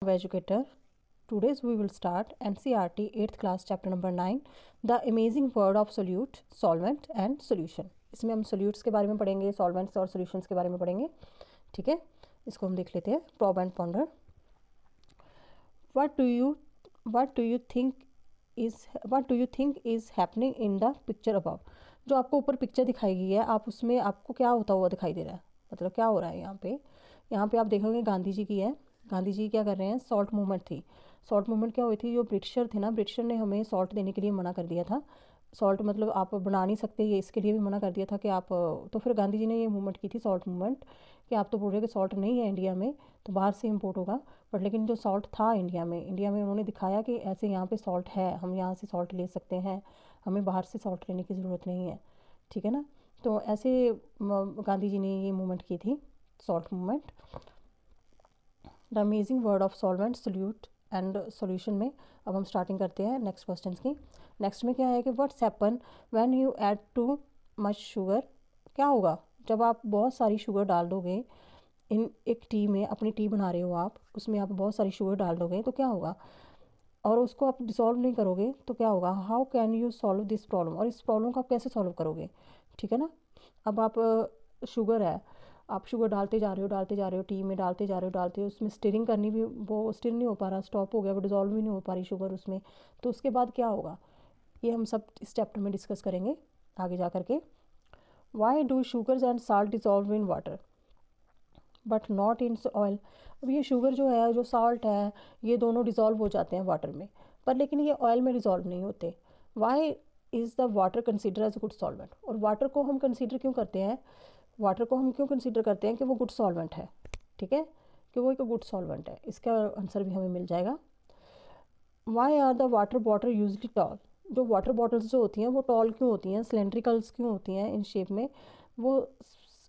Educator. Today's we will start NCERT 8th class chapter number 9 The Amazing World of Solute, Solvent and Solution. इसमें हम solutes के बारे में पढ़ेंगे, solvents और solutions के बारे में पढ़ेंगे. ठीक है, इसको हम देख लेते हैं. Probe and ponder. What do you think is happening in the picture above? जो आपको ऊपर पिक्चर दिखाई गई है, आप उसमें आपको क्या होता हुआ दिखाई दे रहा है, मतलब क्या हो रहा है यहाँ पे आप देखोगे गांधी जी की है. गांधी जी क्या कर रहे हैं, सॉल्ट मूवमेंट थी. सॉल्ट मूवमेंट क्या हुई थी, जो ब्रिटिशर थे ना, ब्रिटिशर ने हमें सॉल्ट देने के लिए मना कर दिया था. सॉल्ट मतलब आप बना नहीं सकते, ये इसके लिए भी मना कर दिया था कि आप, तो फिर गांधी जी ने ये मूवमेंट की थी, सॉल्ट मूवमेंट, कि आप तो बोल रहे कि सॉल्ट नहीं है इंडिया में तो बाहर से इम्पोर्ट होगा. बट लेकिन जो सॉल्ट था इंडिया में उन्होंने दिखाया कि ऐसे यहाँ पे सॉल्ट है, हम यहाँ से सॉल्ट ले सकते हैं, हमें बाहर से सॉल्ट लेने की ज़रूरत नहीं है. ठीक है ना. तो ऐसे गांधी जी ने ये मूवमेंट की थी, salt movement. The amazing word of solvent, solute and solution में अब हम स्टार्टिंग करते हैं नेक्स्ट क्वेश्चन की. नेक्स्ट में क्या है कि what's happen when you add too much sugar. क्या होगा जब आप बहुत सारी शुगर डाल दोगे इन एक टी में, अपनी टी बना रहे हो आप, उसमें आप बहुत सारी शुगर डाल दोगे तो क्या होगा, और उसको आप डिसॉल्व नहीं करोगे तो क्या होगा. How can you solve this problem, और इस प्रॉब्लम को आप कैसे सॉल्व करोगे. ठीक है ना. अब आप शुगर है, आप शुगर डालते जा रहे हो टी में, डालते जा रहे हो, उसमें स्टिरिंग करनी भी, वो स्टिर नहीं हो पा रहा, स्टॉप हो गया, वो डिज़ोल्व भी नहीं हो पा रही शुगर उसमें, तो उसके बाद क्या होगा, ये हम सब इस चैप्टर में डिस्कस करेंगे आगे जा कर के. Why do sugars and salt dissolve in water but not in oil. अब ये शुगर जो है, जो साल्ट है, ये दोनों डिज़ोल्व हो जाते हैं वाटर में, पर लेकिन ये ऑयल में डिज़ोल्व नहीं होते. Why is the water consider as good solvent. और वाटर को हम कंसिडर क्यों करते हैं, वाटर को हम क्यों कंसीडर करते हैं कि वो गुड सॉल्वेंट है. ठीक है, कि वो एक गुड सॉल्वेंट है. इसका आंसर भी हमें मिल जाएगा. Why are the water bottle usually tall. जो वाटर बॉटल्स जो होती हैं वो टॉल क्यों होती हैं, सिलेंड्रिकल्स क्यों होती हैं इन शेप में, वो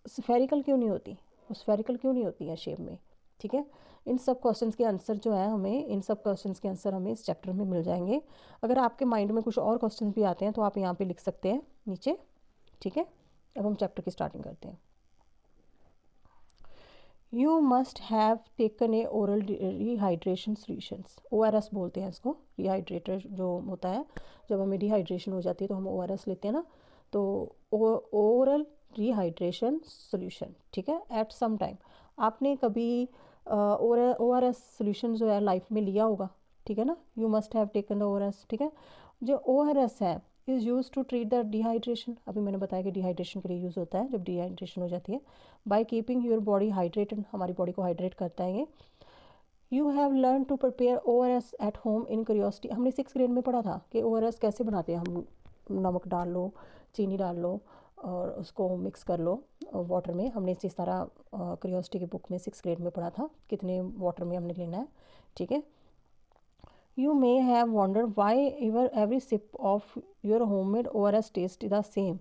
स्फेरिकल क्यों नहीं होती, वो स्फेरिकल क्यों नहीं होती हैं शेप में. ठीक है, इन सब क्वेश्चंस के आंसर जो है हमें, इन सब क्वेश्चंस के आंसर हमें इस चैप्टर में मिल जाएंगे. अगर आपके माइंड में कुछ और क्वेश्चन भी आते हैं तो आप यहाँ पे लिख सकते हैं नीचे. ठीक है, अब हम चैप्टर की स्टार्टिंग करते हैं. You must have taken a oral rehydration solutions. ORS बोलते हैं इसको, रिहाइड्रेटर जो होता है, जब हमें डिहाइड्रेशन हो जाती है तो हम ORS लेते हैं ना, तो ओरल रिहाइड्रेशन सोल्यूशन. ठीक है, एट सम टाइम आपने कभी ORS सोल्यूशन जो है लाइफ में लिया होगा. ठीक है ना, you must have taken the ORS. ठीक है, जो ORS है is used to treat the dehydration. अभी मैंने बताया कि डिहाइड्रेशन के लिए यूज़ होता है जब डिहाइड्रेशन हो जाती है. By keeping your body hydrated, हमारी बॉडी को हाइड्रेट करता है ये. You have learn to prepare ORS at home in Curiosity. हमने 6th ग्रेड में पढ़ा था कि ORS कैसे बनाते हैं हम. नमक डाल लो, चीनी डाल लो और उसको मिक्स कर लो वाटर में. हमने इस तरह क्यूरियोसिटी की बुक में 6th ग्रेड में पढ़ा था कितने वाटर में हमने लेना है. ठीक है. You may have wondered why every sip of your homemade ORS tastes the same,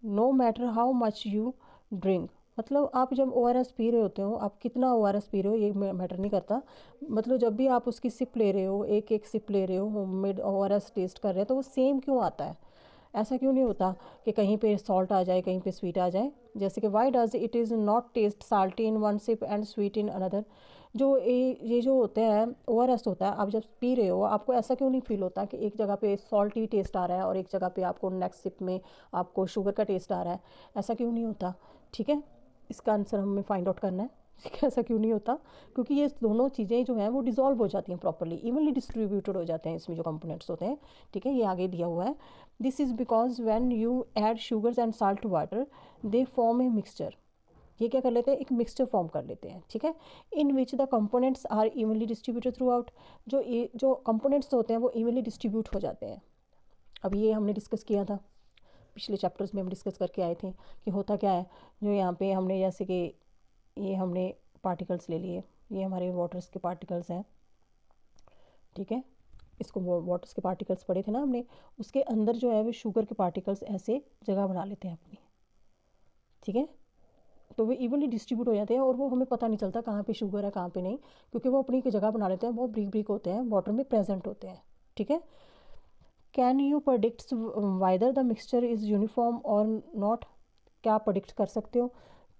no matter how much you drink. मतलब आप जब ORS पी रहे होते हो, आप कितना ORS पी रहे हो ये मैटर नहीं करता. मतलब जब भी आप उसकी सिप ले रहे हो, एक एक सिप ले रहे हो, होममेड ORS टेस्ट कर रहे हो, तो वो सेम क्यों आता है. ऐसा क्यों नहीं होता कि कहीं पे सॉल्ट आ जाए, कहीं पे स्वीट आ जाए. जैसे कि why does it is not taste salty in one sip and sweet in another. जो ये जो होते हैं ORS होता है, आप जब पी रहे हो आपको ऐसा क्यों नहीं फील होता कि एक जगह पे सॉल्टी टेस्ट आ रहा है और एक जगह पे आपको नेक्स्ट सिप में आपको शुगर का टेस्ट आ रहा है. ऐसा क्यों नहीं होता. ठीक है, इसका आंसर हमें फाइंड आउट करना है. ऐसा क्यों नहीं होता, क्योंकि ये दोनों चीज़ें जो हैं वो डिज़ोल्व हो जाती हैं प्रॉपर्ली, इवनली डिस्ट्रीब्यूटेड हो जाते हैं इसमें जो कंपोनेंट्स होते हैं. ठीक है, ये आगे दिया हुआ है. This is because when you add sugars and salt to water they form a mixture. ये क्या कर लेते हैं, एक मिक्सचर फॉर्म कर लेते हैं. ठीक है, in which the components are evenly distributed throughout. जो कंपोनेंट्स होते हैं वो इवनली डिस्ट्रीब्यूट हो जाते हैं. अब ये हमने डिस्कस किया था पिछले चैप्टर्स में, हम डिस्कस करके आए थे कि होता क्या है. जो यहाँ पे हमने जैसे कि ये हमने पार्टिकल्स ले लिए, ये हमारे वाटर्स के पार्टिकल्स हैं. ठीक है, इसको वाटर्स के पार्टिकल्स पढ़े थे ना हमने, उसके अंदर जो है वो शुगर के पार्टिकल्स ऐसे जगह बना लेते हैं अपनी. ठीक है, तो वे इवनली डिस्ट्रीब्यूट हो जाते हैं और वो हमें पता नहीं चलता कहाँ पे शुगर है कहाँ पे नहीं, क्योंकि वो अपनी जगह बना लेते हैं, बहुत ब्रीक ब्रीक होते हैं, वाटर में प्रेजेंट होते हैं. ठीक है. Can you predict whether the mixture is uniform और नॉट. क्या आप प्रेडिक्ट कर सकते हो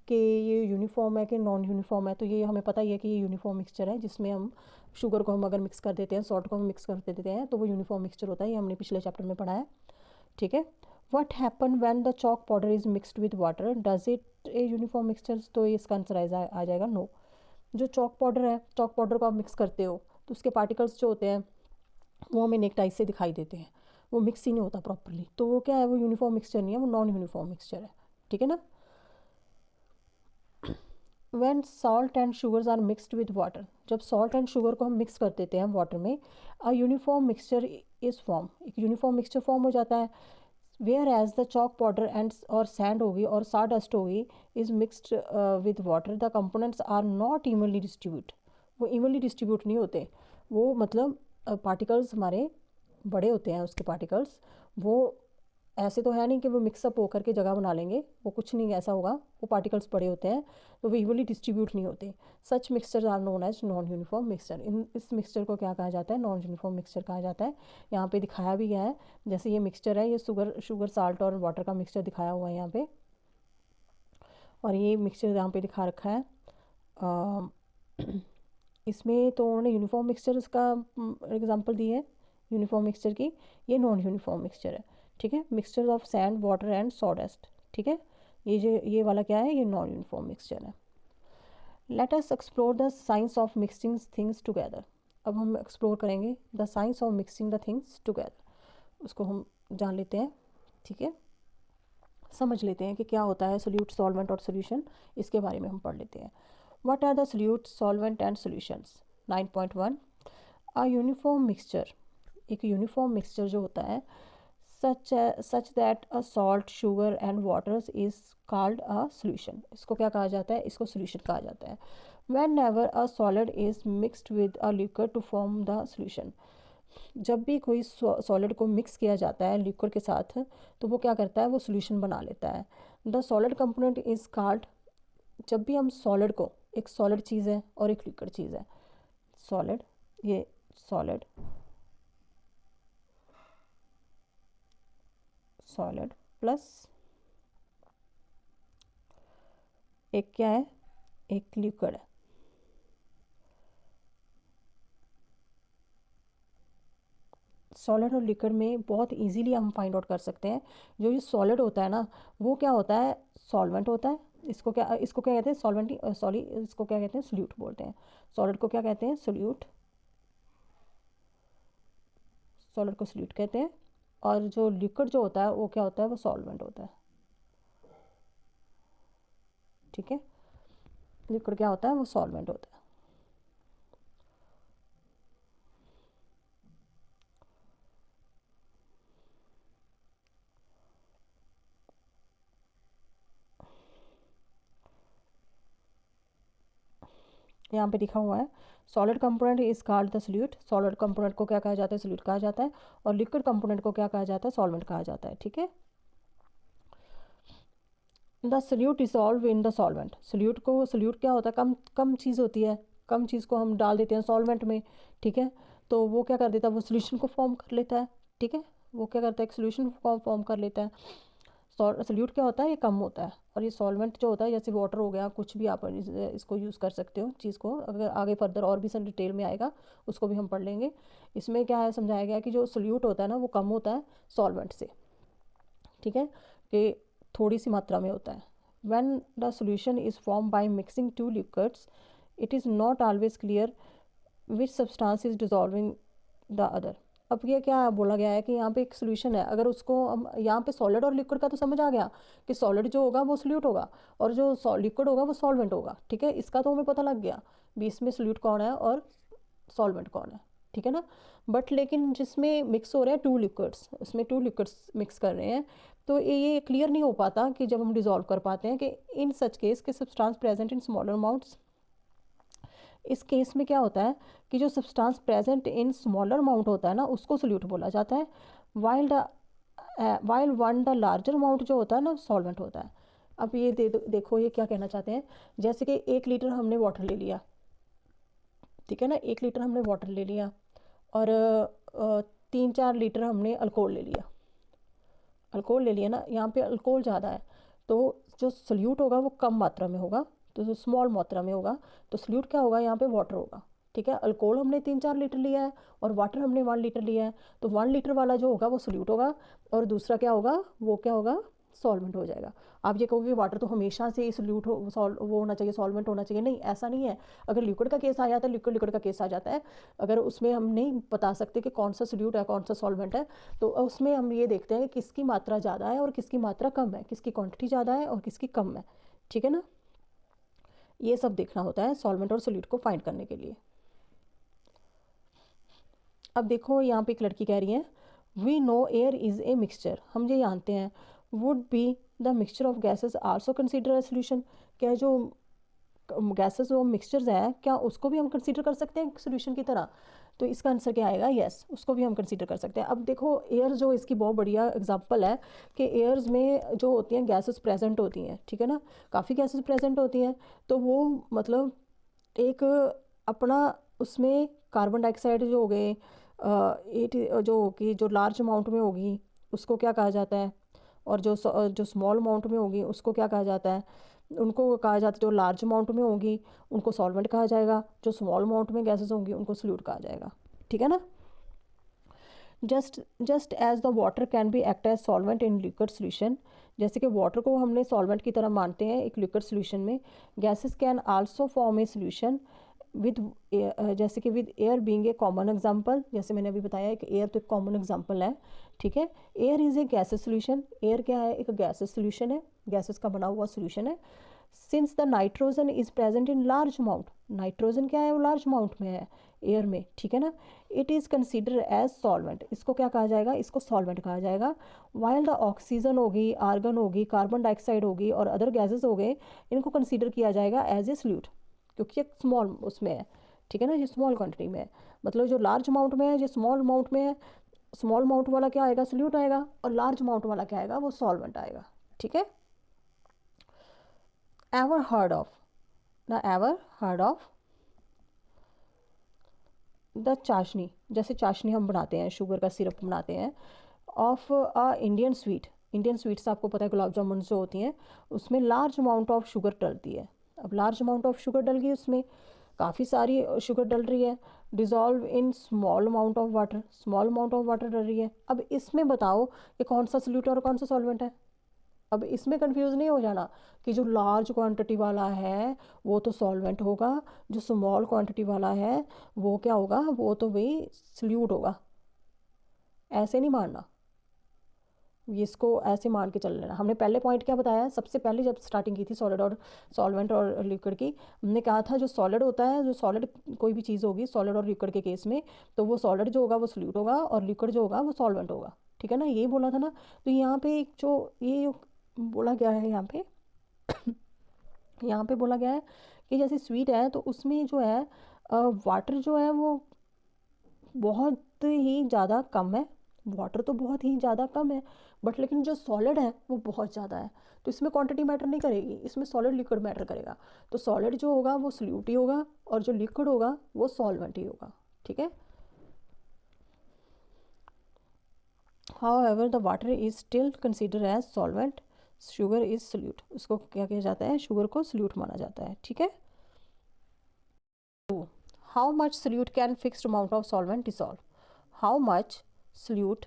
कि ये यूनिफॉर्म है कि नॉन यूनिफॉर्म है। तो ये हमें पता ही है कि ये यूनिफॉर्म मिक्सचर है, जिसमें हम शुगर को हम अगर मिक्स कर देते हैं, सॉल्ट को हम मिक्स कर देते हैं, तो वो यूनिफॉर्म मिक्सचर होता है। ये हमने पिछले चैप्टर में पढ़ा है, ठीक है। What happen when the chalk powder is mixed with water, does it a uniform mixture? तो ये इसका आंसर आ जाएगा नो। जो चॉक पाउडर है, चॉक पाउडर को आप मिक्स करते हो तो उसके पार्टिकल्स जो होते हैं वो हमें नेक टाइप से दिखाई देते हैं, वो मिक्स ही नहीं होता प्रॉपरली। तो वो क्या है, वो यूनिफॉर्म मिक्सचर नहीं है, वो नॉन यूनिफॉर्म मिक्सचर है, ठीक है ना। When salt and sugars are mixed with water, जब सॉल्ट एंड शुगर को हम मिक्स कर देते हैं वाटर में, a uniform mixture is form, एक यूनिफॉर्म मिक्सचर फॉर्म हो जाता है। Whereas the chalk powder and और सैंड होगी और साडस्ट होगी is mixed with water, the components are not evenly distribute, वो इवनली डिस्ट्रीब्यूट नहीं होते। वो मतलब पार्टिकल्स हमारे बड़े होते हैं, उसके पार्टिकल्स वो ऐसे तो है नहीं कि वो मिक्सअप होकर के जगह बना लेंगे, वो कुछ नहीं ऐसा होगा, वो पार्टिकल्स बड़े होते हैं तो वो इवनली डिस्ट्रीब्यूट नहीं होते। Such mixture are known as non uniform mixture. इस मिक्सचर को क्या कहा जाता है, नॉन यूनिफॉर्म मिक्सचर कहा जाता है। यहाँ पे दिखाया भी गया है, जैसे ये मिक्सचर है, ये शुगर साल्ट और वाटर का मिक्सचर दिखाया हुआ है यहाँ पे, और ये मिक्सचर यहाँ पे दिखा रखा है। इसमें तो उन्होंने यूनिफॉर्म मिक्सचर का एग्जांपल दी है यूनिफॉर्म मिक्सचर की, ये नॉन यूनिफॉर्म मिक्सचर है, ठीक है। Mixture of sand water and sawdust, ठीक है। ये वाला क्या है, ये नॉन यूनिफॉर्म मिक्सचर है। Let us explore the science of mixing things together. अब हम एक्सप्लोर करेंगे the science of mixing the things together, उसको हम जान लेते हैं, ठीक है। समझ लेते हैं कि क्या होता है सोल्यूट, सॉल्वेंट और सोल्यूशन, इसके बारे में हम पढ़ लेते हैं। What are the solute, solvent and solutions. 9.1 a uniform mixture, एक यूनिफॉर्म मिक्सचर जो होता है such that a salt, sugar and waters is called a solution, इसको क्या कहा जाता है, इसको सोल्यूशन कहा जाता है। Whenever a solid is mixed with a liquid to form the solution, जब भी कोई सॉलिड को मिक्स किया जाता है लिक्विड के साथ तो वो क्या करता है, वो सोल्यूशन बना लेता है। The solid component is called, जब भी हम सॉलिड को, एक सॉलिड चीज़ है और एक लिक्विड चीज़ है, सॉलिड, ये सॉलिड, सॉलिड प्लस एक क्या है, एक लिक्विड है। सॉलिड और लिक्विड में बहुत इजीली हम फाइंड आउट कर सकते हैं। जो ये सॉलिड होता है ना, वो क्या होता है, सॉल्वेंट होता है। इसको क्या कहते हैं, सॉल्वेंट, सॉरी, इसको क्या कहते हैं, सोल्यूट बोलते हैं। सॉलिड को क्या कहते हैं, सोल्यूट, सॉलिड को सोल्यूट कहते हैं। और जो लिक्विड जो होता है वो क्या होता है, वो सॉल्वेंट होता है, ठीक है। लिक्विड क्या होता है, वो सॉल्वेंट होता है। यहाँ पे लिखा हुआ है solid component is called the solute, solid component को क्या कहा जाता है, सोल्यूट कहा जाता है। और लिक्विड कंपोनेंट को क्या कहा जाता है, सॉल्वेंट कहा जाता है, ठीक है। The solute dissolve in the solvent, solute क्या होता है, कम कम चीज़ होती है, कम चीज़ को हम डाल देते हैं सॉल्वेंट में, ठीक है। तो वो क्या कर देता है, वो सोल्यूशन को फॉर्म कर लेता है, ठीक है। वो क्या करता है, एक सोल्यूशन फॉर्म कर लेता है। सोल्यूट क्या होता है, ये कम होता है। और ये सॉल्वेंट जो होता है, जैसे वाटर हो गया, कुछ भी आप इसको यूज़ कर सकते हो चीज़ को, अगर आगे फर्दर और भी सब डिटेल में आएगा उसको भी हम पढ़ लेंगे। इसमें क्या है, समझाया गया कि जो सोल्यूट होता है ना, वो कम होता है सॉल्वेंट से, ठीक है, कि थोड़ी सी मात्रा में होता है। When the solution is form by mixing two liquids it is not always clear which substance is dissolving the other. अब ये क्या बोला गया है कि यहाँ पे एक सोल्यूशन है, अगर उसको हम यहाँ पे सॉलिड और लिक्विड का तो समझ आ गया कि सॉलिड जो होगा वो सोल्यूट होगा और जो लिक्विड होगा वो सॉल्वेंट होगा, ठीक है। इसका तो हमें पता लग गया भी इसमें सोल्यूट कौन है और सॉल्वेंट कौन है, ठीक है ना। बट लेकिन जिसमें मिक्स हो रहे हैं टू लिक्विड्स, उसमें टू लिक्विड्स मिक्स कर रहे हैं, तो ये क्लियर नहीं हो पाता कि जब हम डिज़ोल्व कर पाते हैं कि इन सच केस के substance present in smaller amounts. इस केस में क्या होता है कि जो substance present in smaller amount होता है ना, उसको सोल्यूट बोला जाता है। While one the larger amount जो होता है ना, सॉल्वेंट होता है। अब ये देखो ये क्या कहना चाहते हैं, जैसे कि 1 लीटर हमने वाटर ले लिया, ठीक है ना, 1 लीटर हमने वाटर ले लिया और 3-4 लीटर हमने अल्कोहल ले लिया, अल्कोहल ले लिया ना, यहाँ पे अल्कोहल ज़्यादा है तो जो सोल्यूट होगा वो कम मात्रा में होगा, तो जो स्मॉल मात्रा में होगा, तो सोल्यूट क्या होगा यहाँ पे, वाटर होगा। ठीक है, अल्कोहल हमने 3-4 लीटर लिया है और वाटर हमने 1 लीटर लिया है, तो 1 लीटर वाला जो होगा वो सोल्यूट होगा और दूसरा क्या होगा, वो क्या होगा, सॉल्वेंट हो जाएगा। आप ये कहोगे वाटर तो हमेशा से सोल्यूट हो, वो होना चाहिए, सॉल्वेंट होना चाहिए, नहीं ऐसा नहीं है। अगर लिक्विड का केस आ जाता है, लिक्विड का केस आ जाता है, अगर उसमें हम नहीं बता सकते कि कौन सा सोल्यूट है कौन सा सॉल्वेंट है, तो उसमें हम ये देखते हैं कि किसकी मात्रा ज़्यादा है और किसकी मात्रा कम है, किसकी क्वांटिटी ज़्यादा है और किसकी कम है। ठीक है ना, ये सब देखना होता है सॉल्वेंट और सोल्यूट को फाइंड करने के लिए। अब देखो यहाँ पे एक लड़की कह रही है, we know air is a mixture, हम ये जानते हैं, would be the mixture of gases also consider a solution, क्या जो गैसेस और मिक्सचर्स हैं क्या उसको भी हम कंसीडर कर सकते हैं सोल्यूशन की तरह, तो इसका आंसर क्या आएगा, यस, उसको भी हम कंसीडर कर सकते हैं। अब देखो एयर जो इसकी बहुत बढ़िया एग्जांपल है कि एयर्स में जो होती हैं गैसेस प्रेजेंट होती हैं, ठीक है ना, काफ़ी गैसेस प्रेजेंट होती हैं, तो वो मतलब एक अपना उसमें कार्बन डाइऑक्साइड जो हो गए जो होगी, जो लार्ज अमाउंट में होगी उसको क्या कहा जाता है, और जो स्मॉल अमाउंट में होगी उसको क्या कहा जाता है, उनको कहा जाता है, जो लार्ज अमाउंट में होगी उनको सॉल्वेंट कहा जाएगा, जो स्मॉल अमाउंट में गैसेस होंगी उनको सोल्यूट कहा जाएगा। ठीक है ना, just as the water can be act as solvent in liquid solution, जैसे कि वाटर को हमने सॉल्वेंट की तरह मानते हैं एक लिक्विड सोल्यूशन में, gases can also form a solution with, जैसे कि with air being a common example, जैसे मैंने अभी बताया कि एयर तो एक कॉमन एग्जांपल है। ठीक है, air is A gases solution, air क्या है, एक गैसेस सोल्यूशन है, गैसेस का बना हुआ सोल्यूशन है। Since the nitrogen is present in large amount, nitrogen क्या है, वो लार्ज अमाउंट में है एयर में। ठीक है ना, it is consider as solvent, इसको क्या कहा जाएगा, इसको सॉल्वेंट कहा जाएगा। वाइल द ऑक्सीजन होगी, आर्गन होगी, कार्बन डाइऑक्साइड होगी और अदर गैसेज हो गए, इनको कंसिडर किया जाएगा एज ए सोल्यूट, क्योंकि ये स्मॉल उसमें है। ठीक है ना, ये स्मॉल क्वांटिटी में है, मतलब जो लार्ज अमाउंट में है, जो स्मॉल अमाउंट में है, स्मॉल अमाउंट वाला क्या आएगा, सोल्यूट आएगा, और लार्ज अमाउंट वाला क्या आएगा, वो सॉल्वेंट आएगा। ठीक है, एवर हर्ड ऑफ, ना एवर हर्ड ऑफ द चाशनी, जैसे चाशनी हम बनाते हैं, शुगर का सिरप बनाते हैं, of a Indian sweet, Indian sweets आपको पता है गुलाब जामुन जो होती हैं उसमें लार्ज अमाउंट ऑफ शुगर डलती है। अब लार्ज अमाउंट ऑफ शुगर डल गई, उसमें काफ़ी सारी शुगर डल रही है, dissolve in small amount of water, small amount of water डल रही है। अब इसमें बताओ कि कौन सा सोल्यूट और कौन सा सॉल्वेंट है। अब इसमें कंफ्यूज नहीं हो जाना कि जो लार्ज क्वांटिटी वाला है वो तो सॉल्वेंट होगा, जो स्मॉल क्वांटिटी वाला है वो क्या होगा, वो तो भाई सोल्यूट होगा, ऐसे नहीं मानना, इसको ऐसे मान के चल लेना। हमने पहले पॉइंट क्या बताया, सबसे पहले जब स्टार्टिंग की थी सॉलिड और सॉल्वेंट और लिक्विड की, हमने कहा था जो सॉलिड होता है, जो सॉलिड कोई भी चीज़ होगी सॉलिड और लिक्विड के केस में, तो वो सॉलिड जो होगा वो सोल्यूट होगा और लिक्विड जो होगा वो सॉल्वेंट होगा। ठीक है ना, यही बोला था ना। तो यहाँ पे एक जो ये बोला गया है यहाँ पे यहाँ पे बोला गया है कि जैसे स्वीट है तो उसमें जो है वाटर जो है वो बहुत ही ज़्यादा कम है, वाटर तो बहुत ही ज़्यादा कम है, बट लेकिन जो सॉलिड है वो बहुत ज़्यादा है, तो इसमें क्वांटिटी मैटर नहीं करेगी, इसमें सॉलिड लिक्विड मैटर करेगा। तो सॉलिड जो होगा वो सोल्यूट ही होगा और जो लिक्विड होगा वो सॉल्वेंट ही होगा। ठीक है, however the water is still consider as solvent, sugar is solute, उसको क्या किया जाता है, शुगर को सोल्यूट माना जाता है। ठीक है, how much solute can fixed amount of solvent dissolve, how much solute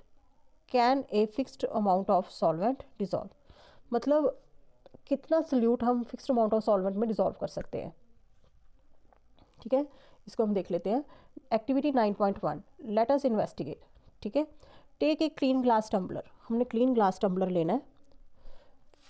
can a fixed amount of solvent dissolve, मतलब कितना सोल्यूट हम फिक्स्ड अमाउंट ऑफ सॉल्वेंट में डिसॉल्व कर सकते हैं। ठीक है, इसको हम देख लेते हैं। Activity 9.1, let us investigate. ठीक है, take a clean glass tumbler, हमने क्लीन ग्लास टम्बलर लेना है,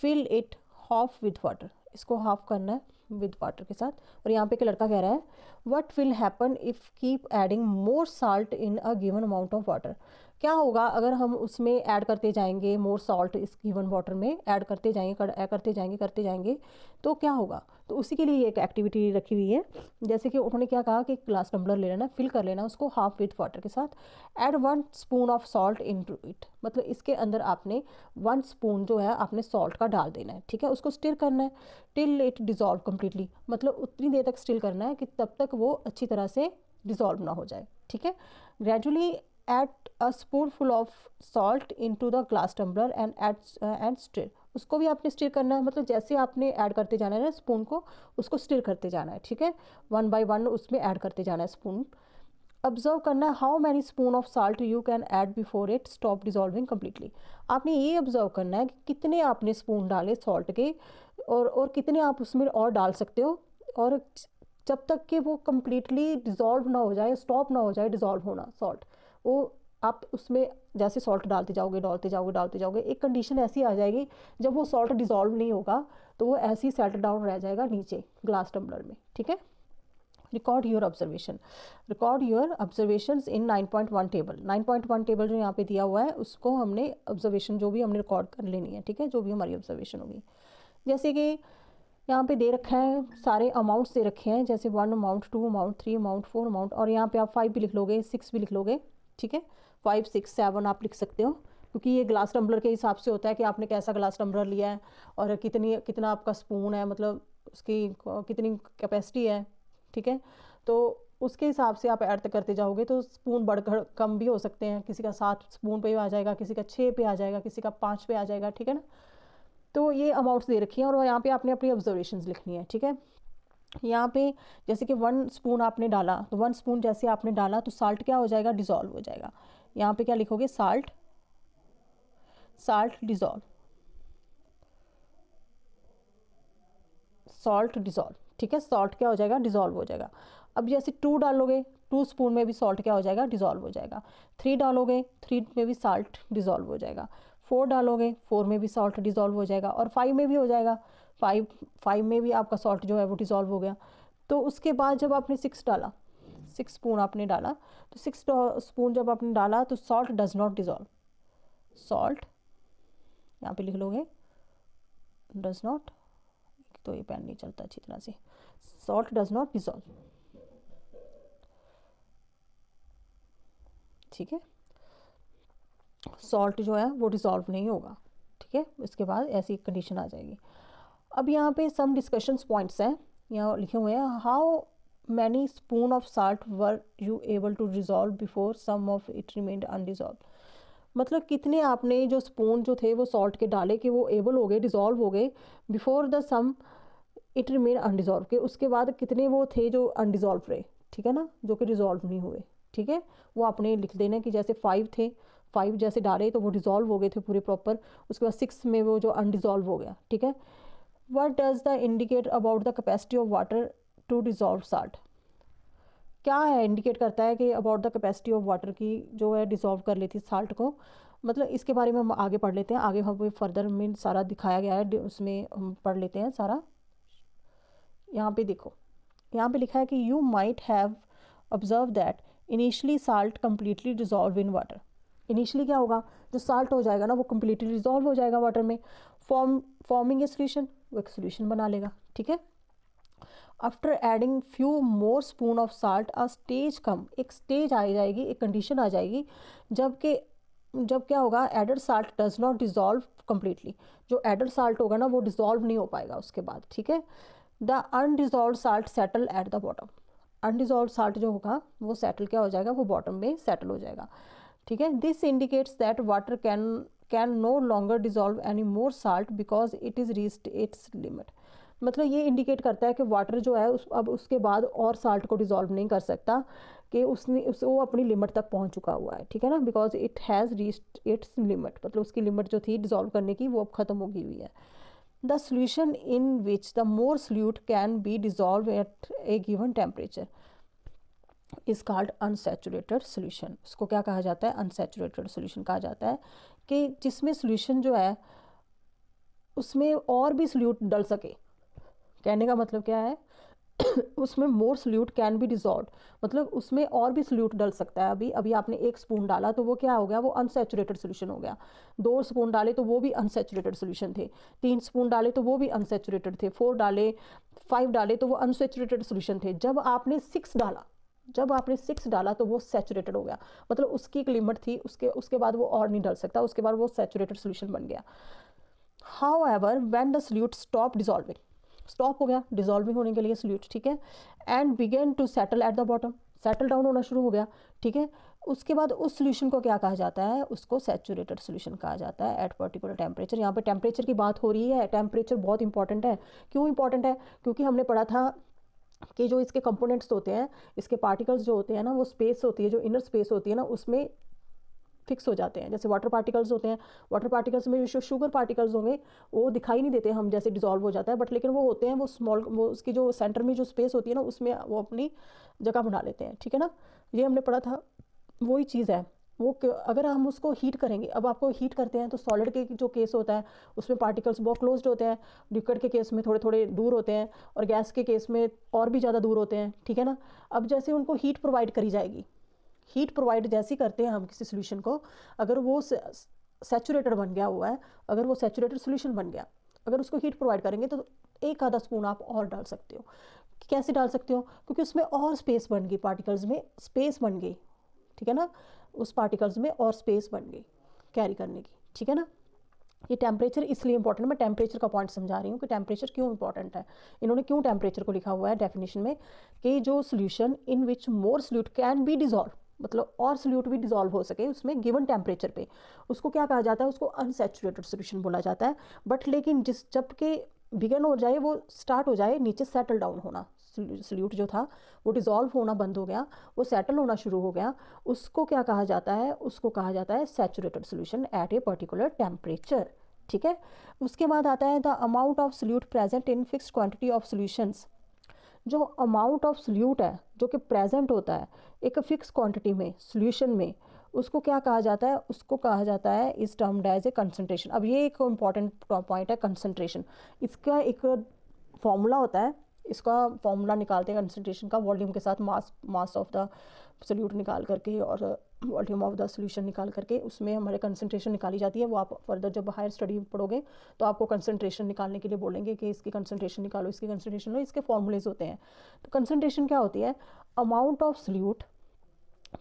fill it half with water, इसको हाफ करना है विद वाटर के साथ। और यहाँ पे एक लड़का कह रहा है what will happen if keep adding more salt in a given amount of water, क्या होगा अगर हम उसमें ऐड करते जाएंगे मोर सॉल्ट, इस गिवन वाटर में ऐड करते जाएंगे करते जाएंगे तो क्या होगा। तो उसी के लिए एक एक्टिविटी रखी हुई है, जैसे कि उन्होंने क्या कहा कि ग्लास टम्बलर ले लेना, फिल कर लेना उसको हाफ विथ वाटर के साथ, add 1 spoon of salt into it, मतलब इसके अंदर आपने 1 स्पून जो है आपने सॉल्ट का डाल देना है। ठीक है, उसको स्टिर करना है टिल इट डिज़ोल्व कम्प्लीटली, मतलब उतनी देर तक स्टिल करना है कि तब तक वो अच्छी तरह से डिज़ोल्व ना हो जाए। ठीक है, gradually add a spoonful of salt into the glass tumbler and add and stir, उसको भी आपने स्टिर करना है, मतलब जैसे आपने ऐड करते जाना है ना स्पून को, उसको स्टिर करते जाना है, ठीक है, 1 बाय 1 उसमें ऐड करते जाना है स्पून। ऑब्जर्व करना है how many spoon of salt you can add before it stop dissolving completely. आपने ये ऑब्जर्व करना है कि कितने आपने स्पून डाले सॉल्ट के, और कितने आप उसमें और डाल सकते हो, और जब तक कि वो कम्प्लीटली डिज़ोल्व ना हो जाए, स्टॉप ना हो जाए डिज़ोल्व होना सॉल्ट, वो आप उसमें जैसे सॉल्ट डालते जाओगे डालते जाओगे एक कंडीशन ऐसी आ जाएगी जब वो सॉल्ट डिज़ोल्व नहीं होगा तो वो ऐसे ही सेट डाउन रह जाएगा नीचे ग्लास टम्बलर में, ठीक है। Record your observation, record your observations in 9.1 table. 9.1 table जो यहाँ पे दिया हुआ है उसको हमने ऑब्जर्वेशन जो भी हमने रिकॉर्ड कर लेनी है, ठीक है, जो भी हमारी ऑब्जर्वेशन होगी। जैसे कि यहाँ पे दे रखा है सारे अमाउंट्स दे रखे हैं, जैसे 1 अमाउंट, 2 अमाउंट, 3 अमाउंट, 4 अमाउंट, और यहाँ पे आप 5 भी लिख लोगे, 6 भी लिख लोगे, ठीक है, 5, 6, 7 आप लिख सकते हो, क्योंकि ये ग्लास टम्बलर के हिसाब से होता है कि आपने कैसा ग्लास टम्बलर लिया है और कितना आपका स्पून है, मतलब उसकी कितनी कैपेसिटी है, ठीक है, तो उसके हिसाब से आप ऐड करते जाओगे तो स्पून बढ़कर कम भी हो सकते हैं, किसी का 7 स्पून पे आ जाएगा, किसी का 6 पे आ जाएगा, किसी का 5 पे आ जाएगा, ठीक है ना। तो ये अमाउंट्स दे रखी हैं और यहाँ पे आपने अपनी ऑब्जर्वेशंस लिखनी है, ठीक है। यहाँ पे जैसे कि 1 स्पून आपने डाला, तो 1 स्पून जैसे आपने डाला तो साल्ट क्या हो जाएगा, डिज़ोल्व हो जाएगा। यहाँ पे क्या लिखोगे, साल्ट डिज़ोल्व, सॉल्ट डिज़ोल्व, ठीक है, सॉल्ट क्या हो जाएगा, डिज़ोल्व हो जाएगा। अब जैसे 2 डालोगे, 2 स्पून में भी सॉल्ट क्या हो जाएगा, डिज़ोल्व हो जाएगा। 3 डालोगे, 3 में भी साल्ट डिज़ोल्व हो जाएगा। 4 डालोगे, 4 में भी सॉल्ट डिज़ोल्व हो जाएगा, और 5 में भी हो जाएगा, 5 में भी आपका सॉल्ट जो है वो डिज़ोल्व हो गया। तो उसके बाद जब आपने 6 डाला, 6 स्पून आपने डाला, तो 6 स्पून जब आपने डाला तो salt does not dissolve, salt यहाँ पे लिख लोगे डज नॉट, तो ये पेन नहीं चलता अच्छी तरह से, सॉल्ट डज नॉट डिज़ोल्व, ठीक है, सॉल्ट जो है वो डिज़ोल्व नहीं होगा, ठीक है। इसके बाद ऐसी कंडीशन आ जाएगी। अब यहाँ पे सम डिस्कशंस पॉइंट्स हैं, यहाँ लिखे हुए हैं, how many spoon of salt were you able to dissolve before some of it remained undissolve. मतलब कितने आपने जो स्पून जो थे वो सॉल्ट के डाले कि वो एबल हो गए, डिज़ोल्व हो गए, before the some it remain undissolve, के उसके बाद कितने वो थे जो अनडिज़ोल्व रहे, ठीक है ना, जो कि डिज़ोल्व नहीं हुए, ठीक है। वो आपने लिख देना कि जैसे 5 थे, 5 जैसे डाले तो वो डिज़ोल्व हो गए थे पूरे प्रॉपर, उसके बाद 6 में वो जो अनडिज़ोल्व हो गया, ठीक है। What does the indicate about the capacity of water to dissolve salt, क्या है इंडिकेट करता है कि about the capacity of water की जो है डिज़ोल्व कर लेती साल्ट को, मतलब इसके बारे में हम आगे पढ़ लेते हैं, आगे हम फर्दर में सारा दिखाया गया है, उसमें हम पढ़ लेते हैं सारा। यहाँ पे देखो, यहाँ पे लिखा है कि you might have observe that initially salt completely dissolve in water. Initially क्या होगा, जो साल्ट हो जाएगा ना वो कम्प्लीटली डिज़ोल्व हो जाएगा वाटर में, फॉर्मिंग ए सोल्यूशन, वो एक सोल्यूशन बना लेगा, ठीक है। After adding few more spoon of salt a stage come, एक स्टेज आ जाएगी, एक कंडीशन आ जाएगी जब क्या होगा, added salt does not dissolve completely, जो एडेड साल्ट होगा ना वो डिज़ोल्व नहीं हो पाएगा उसके बाद, ठीक है। The undissolve salt settle at the bottom, undissolve salt जो होगा वो सेटल क्या हो जाएगा, वो बॉटम में सेटल हो जाएगा, ठीक है। This indicates that water can no longer dissolve any more salt because it is reached its limit. मतलब ये इंडिकेट करता है कि वाटर जो है अब उसके बाद और साल्ट को डिज़ोल्व नहीं कर सकता, कि वो अपनी लिमिट तक पहुंच चुका हुआ है, ठीक है ना, because it has reached its limit, मतलब उसकी लिमिट जो थी डिज़ोल्व करने की वो अब ख़त्म हो गई हुई है। The solution in which the more solute can be dissolved at a given temperature is called unsaturated solution। उसको क्या कहा जाता है, unsaturated solution कहा जाता है, कि जिसमें solution जो है उसमें और भी solute डल सके। कहने का मतलब क्या है उसमें मोर सोल्यूट कैन बी डिज़ोल्व, मतलब उसमें और भी सोल्यूट डल सकता है। अभी आपने 1 स्पून डाला तो वो क्या हो गया, वो अनसेचुरेटेड सोल्यूशन हो गया। 2 स्पून डाले तो वो भी अनसेचुरेटेड सोल्यूशन थे। 3 स्पून डाले तो वो भी अनसेचुरेटेड थे। 4 डाले, 5 डाले तो वो अनसेचुरेटेड सोल्यूशन थे। जब आपने 6 डाला तो वो सेचुरेटेड हो गया, मतलब उसकी एक लिमिट थी, उसके बाद वो और नहीं डल सकता, उसके बाद वो सेचुरेटेड सोल्यूशन बन गया। However when the solute stop dissolving, stop हो गया डिज़ोल्विंग होने के लिए सोल्यूट, ठीक है, and begin to settle at the bottom, settle down होना शुरू हो गया, ठीक है। उसके बाद उस सोल्यूशन को क्या कहा जाता है, उसको सैचुरेटेड सोल्यूशन कहा जाता है एट पर्टिकुलर टेम्परेचर। यहाँ पे टेम्परेचर की बात हो रही है, टेम्परेचर बहुत इंपॉर्टेंट है। क्यों इंपॉर्टेंट है? क्योंकि हमने पढ़ा था कि जो इसके कंपोनेंट्स होते हैं, इसके पार्टिकल्स जो होते हैं ना, वो स्पेस होती है, जो इनर स्पेस होती है ना, उसमें फिक्स हो जाते हैं। जैसे वाटर पार्टिकल्स होते हैं, वाटर पार्टिकल्स में जो शुगर पार्टिकल्स होंगे वो दिखाई नहीं देते, हम जैसे डिजॉल्व हो जाता है, बट लेकिन वो होते हैं, वो स्मॉल, वो उसकी जो सेंटर में जो स्पेस होती है ना, उसमें वो अपनी जगह बना लेते हैं, ठीक है ना। ये हमने पढ़ा था, वही चीज़ है वो। अगर हम उसको हीट करेंगे, अब आपको हीट करते हैं तो सॉलिड के जो केस होता है उसमें पार्टिकल्स बहुत क्लोज्ड होते हैं, लिक्विड के केस में थोड़े थोड़े दूर होते हैं, और गैस के केस में और भी ज़्यादा दूर होते हैं, ठीक है ना। अब जैसे उनको हीट प्रोवाइड करी जाएगी, हीट प्रोवाइड जैसी करते हैं हम किसी सोल्यूशन को, अगर वो सैचुरेटेड बन गया हुआ है, अगर वो सैचुरेटेड सोल्यूशन बन गया, अगर उसको हीट प्रोवाइड करेंगे तो एक आधा स्पून आप और डाल सकते हो। कैसे डाल सकते हो? क्योंकि उसमें और स्पेस बन गई, पार्टिकल्स में स्पेस बन गई, ठीक है ना, उस पार्टिकल्स में और स्पेस बन गई कैरी करने की, ठीक है ना। ये टेम्परेचर इसलिए इंपॉर्टेंट, मैं टेम्परेचर का पॉइंट समझा रही हूँ कि टेम्परेचर क्यों इंपॉर्टेंट है। इन्होंने क्यों टेम्परेचर को लिखा हुआ है डेफिनेशन में, कि जो solution in which more solute can be dissolve, मतलब और सोल्यूट भी डिजॉल्व हो सके उसमें गिवन टेम्परेचर पे, उसको क्या कहा जाता है, उसको अनसैचुरेटेड सोल्यूशन बोला जाता है। बट लेकिन जब के बिगन हो जाए, वो स्टार्ट हो जाए नीचे सेटल डाउन होना, सोल्यूट जो था वो डिजॉल्व होना बंद हो गया, वो सेटल होना शुरू हो गया, उसको क्या कहा जाता है, उसको कहा जाता है saturated solution at a particular temperature, ठीक है। उसके बाद आता है the amount of solute present in fixed quantity of solutions. जो अमाउंट ऑफ सोल्यूट है जो कि प्रेजेंट होता है एक फिक्स क्वांटिटी में सोल्यूशन में, उसको क्या कहा जाता है, उसको कहा जाता है इस टर्म्ड एज ए कंसंट्रेशन। अब ये एक इंपॉर्टेंट पॉइंट है कंसंट्रेशन। इसका एक फॉर्मूला होता है, इसका फॉर्मूला निकालते हैं कंसंट्रेशन का, वॉल्यूम के साथ मास ऑफ द सोल्यूट निकाल करके और वॉल्यूम ऑफ द सोल्यूशन निकाल करके उसमें हमारे कंसंट्रेशन निकाली जाती है। वो आप फर्दर जब हायर स्टडी पढ़ोगे तो आपको कंसंट्रेशन निकालने के लिए बोलेंगे कि इसकी कंसंट्रेशन निकालो, इसकी कंसंट्रेशन लो, इसके फॉर्मूलेज होते हैं। तो कंसंट्रेशन क्या होती है, amount of solute